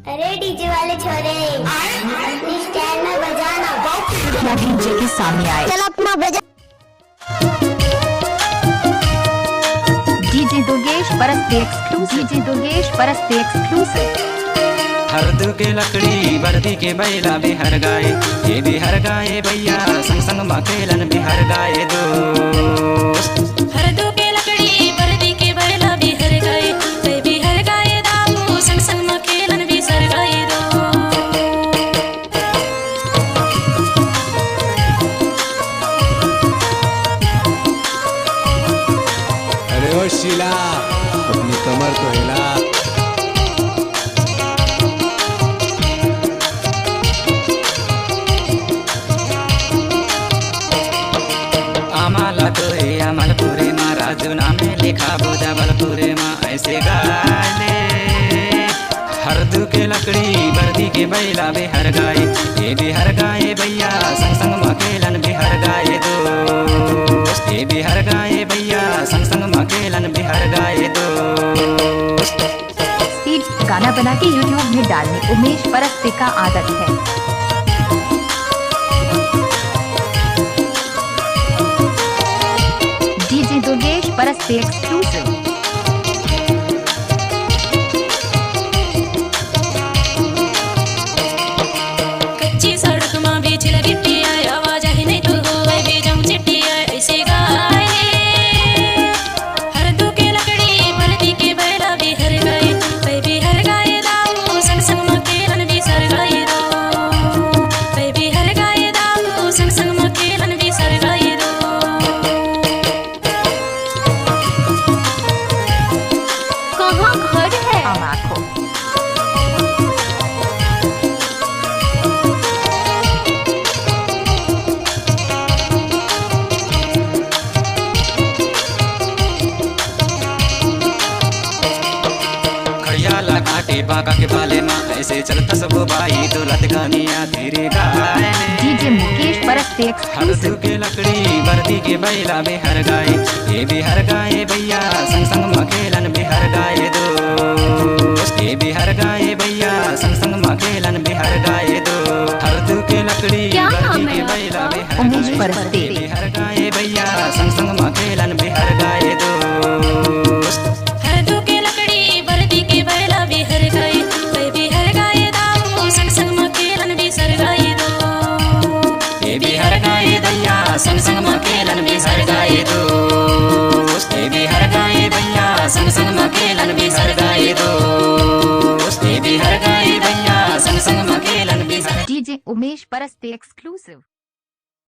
अरे डीजे वाले छोरे अपनी स्टाइल में बजाना। डीजे के सामने आए, चल अपना बजा। DJ Durgesh presents exclusive, DJ Durgesh presents exclusive. हरदू के लकड़ी बर्दी के बैला भी हर गाए, ये भी हर गाए भैया संग संग मकेलन भी हर गाए दोस्त। हरदू के लकड़ी बर्दी के बैला भी हर गाए, ये भी हर गाए दाऊ संग संग मकेलन भी सर गाए दो। अरे ओ शीला अपनी कमर तो हिला। अमलपुरे माँ राजू नामे लिखा बोझा बलपुरे माँ ऐसे गाले। हरदू के लकड़ी बर्दी के बैला भी हर गाए, ये भी हर गाए भैया संग संग मकेलन भी हर गाए दोस्त। ये भी हर गाए भैया संग संग मकेलन भी हर गाए दोस्त। स्पीड गाना बना के यूट्यूब में डालने उमेश परस्ते का आदत है। DJ Durgesh presents exclusive. कच्ची सड़क माँ बीच लगी आए, आवाज ही नहीं तो होए भी जाऊं चिट्टी आए ऐसे गाए। हरदू के लकड़ी बर्दी के बैला भी हर गाए, वे भी हर गाए दाऊ संग संग मकेलन भी सर गाए दो। वे भी हर गाए दाऊ संग संग मकेलन भी सर गाए दो। कहाँ घर है आँखों। काटे बाका के बाले माँ ऐसे चलता सब भाई दौलत गानिया तेरे गाए। डीजे मुकेश परस्ते हरदू एक्सक्लूसिव। के लकड़ी बर्दी के बैला भी हर गाए, ये भी हर गाए भैया संग संग मकेलन भी हर गाए दोस्त। ये भी हर गाए भैया संग संग मकेलन भी हर गाए दो। हरदू के लकड़ी बर्दी के बैला भी हर उमेश गाए, परस्ते। ये भी हर गाए भैया संग संग मकेलन भी हर गाए दोस्त। हरदू के लकड़ी बर्दी के बैला भी हर गाए, वे भी हर गाए दाऊ संग संग मकेलन भी सर गाए दो। ये भी हर गाए भैया संग संग मकेलन भी सर गाए दोस्त। ये भी हर गाए भैया संग संग मकेलन भी सर गाए दोस्त। ये भी हर गाए भैया संग संग मकेलन भी sir. DJ Umesh Paraste exclusive.